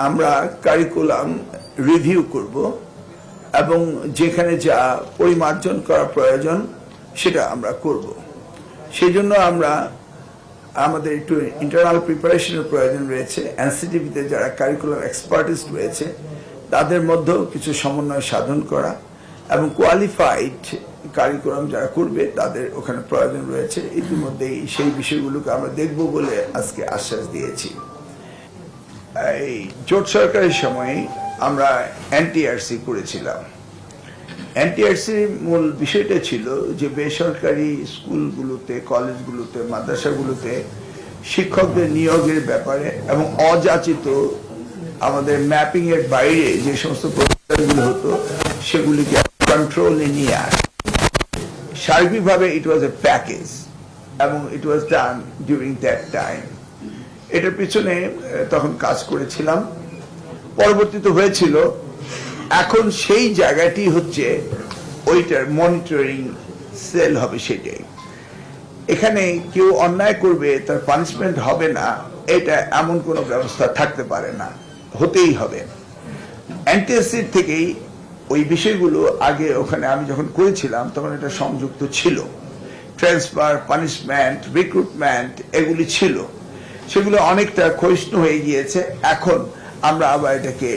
আমরা curriculum review করব এবং যেখানে যা পরিমার্জন করা প্রয়োজন সেটা আমরা করব। সেই জন্য আমরা আমাদের একটু ইন্টারনাল প্রিপারেশনের প্রয়োজন রয়েছে। এনসিটিভিতে যারা কারিকুলাম এক্সপার্টিস রয়েছে তাদের মধ্যেও কিছু সমন্বয় সাধন করা এবং কোয়ালিফাইড কারিকুলাম যারা করবে তাদের ওখানে প্রয়োজন রয়েছে। ইতিমধ্যেই সেই বিষয়গুলোকে আমরা দেখব বলে আজকে আশ্বাস দিয়েছি। এই জোট সরকারের সময় আমরা এনটিআরসি করেছিলাম। এনটিআরসির মূল বিষয়টা ছিল যে বেসরকারি স্কুলগুলোতে, কলেজগুলোতে, মাদ্রাসাগুলোতে শিক্ষকদের নিয়োগের ব্যাপারে এবং অযাচিত আমাদের ম্যাপিং এর বাইরে যে সমস্ত প্রতিষ্ঠানগুলো হতো সেগুলিকে কন্ট্রোলে নিয়ে আসে। সার্বিকভাবে ইট ওয়াজ এ প্যাকেজ এবং ইট ওয়াজ ডান ডিউরিং দ্যাট টাইম। এটার পিছনে তখন কাজ করেছিলাম। পরবর্তীতে হয়েছিল, এখন সেই জায়গাটি হচ্ছে ওইটার মনিটরিং সেল হবে। সেটাই এখানে কেউ অন্যায় করবে তার পানিশমেন্ট হবে না, এটা এমন কোনো ব্যবস্থা থাকতে পারে না, হতেই হবে। এনটিএসসির থেকেই ওই বিষয়গুলো আগে ওখানে আমি যখন করেছিলাম তখন এটা সংযুক্ত ছিল। ট্রান্সফার, পানিশমেন্ট, রিক্রুটমেন্ট এগুলি ছিল। সেগুলো অনেকটা ক্ষয়িষ্ণু হয়ে গিয়েছে। এখন আমরা আবার এটাকে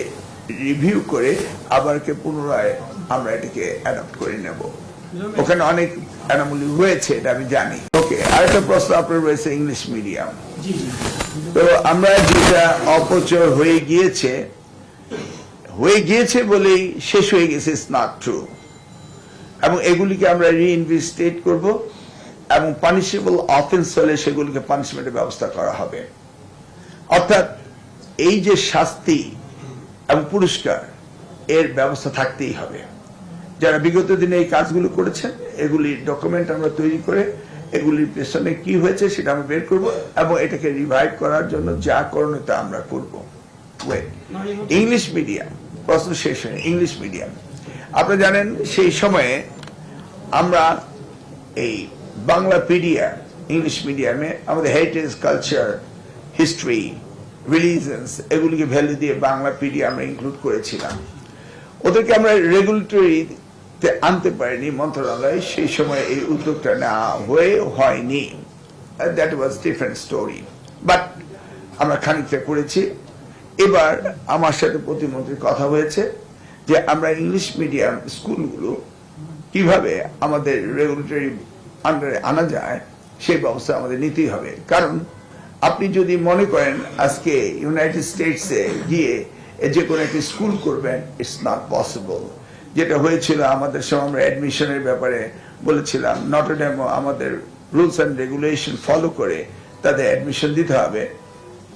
রিভিউ করে আবারকে পুনরায় আমরা এটাকে অ্যাডপ্ট করে নেব। ওখানে অনেক অ্যানোমালি হয়েছে, এটা আমি জানি। ওকে, আরেকটা প্রশ্ন আপনার রয়েছে ইংলিশ মিডিয়াম। তো আমরা যেটা অপচয় হয়ে গিয়েছে বলেই শেষ হয়ে গেছে, ইটস নট ট্রু। এবং এগুলিকে আমরা রিইনভেস্টিগেট করব এবং পানিশেবল অফেন্স হলে সেগুলিকে পানিশমেন্টের ব্যবস্থা করা হবে। অর্থাৎ এই যে শাস্তি এবং পুরস্কার, এর ব্যবস্থা থাকতেই হবে। যারা বিগত দিনে এই কাজগুলো করেছেন এগুলি ডকুমেন্ট আমরা তৈরি করে এগুলির পেছনে কি হয়েছে সেটা আমরা বের করব এবং এটাকে রিভাইভ করার জন্য যা করণীয় তা আমরা করব। ইংলিশ মিডিয়াম প্রশ্ন শেষ হয়। ইংলিশ মিডিয়াম আপনারা জানেন সেই সময়ে আমরা এই বাংলা পিডিয়া ইংলিশ মিডিয়ামে আমাদের হেরিটেজ, কালচার, হিস্ট্রি, রিলিজিয়ন্স এগুলিকে ভ্যালু দিয়ে বাংলা পিডিয়া আমরা ইনক্লুড করেছিলাম। ওদেরকে আমরা রেগুলেটরিতে আনতে পারিনি মন্ত্রণালয়, সেই সময় এই উদ্যোগটা নেওয়া হয়নি। That was different story, but আমরা খানিকটা করেছি। এবার আমার সাথে প্রতিমন্ত্রীর কথা হয়েছে যে আমরা ইংলিশ মিডিয়াম স্কুলগুলো কিভাবে আমাদের রেগুলেটরি আন্ডারে আনা যায় সেই ব্যবস্থা আমাদের নিতেই হবে। কারণ আপনি যদি মনে করেন আজকে ইউনাইটেড স্টেটসে গিয়ে যে কোনো একটি স্কুল করবেন, ইটস নট পসিবল। যেটা হয়েছিল আমাদের সময় আমরা অ্যাডমিশনের ব্যাপারে বলেছিলাম নটরডেমও আমাদের রুলস অ্যান্ড রেগুলেশন ফলো করে তাদের অ্যাডমিশন দিতে হবে।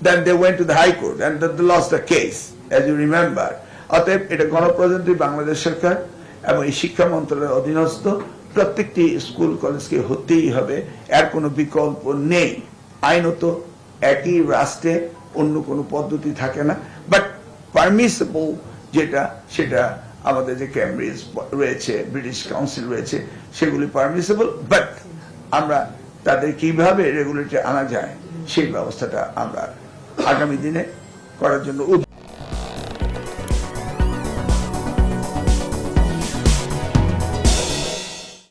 Then they went to the High Court and they lost the case, as you remember. অতএব এটা গণপ্রজাতন্ত্রী বাংলাদেশ সরকার এবং এই শিক্ষা মন্ত্রণালয়ের অধীনস্থ প্রত্যেকটি স্কুল কলেজকে হতেই হবে, এর কোনো বিকল্প নেই। আইনত একই রাষ্ট্রে অন্য কোনো পদ্ধতি থাকে না, বাট পারমিসিবল যেটা সেটা আমাদের যে ক্যামব্রিজ রয়েছে, ব্রিটিশ কাউন্সিল রয়েছে, সেগুলি পারমিসিবল। বাট আমরা তাদের কিভাবে রেগুলেটরি আনা যায় সেই ব্যবস্থাটা আমরা আগামী দিনে করার জন্য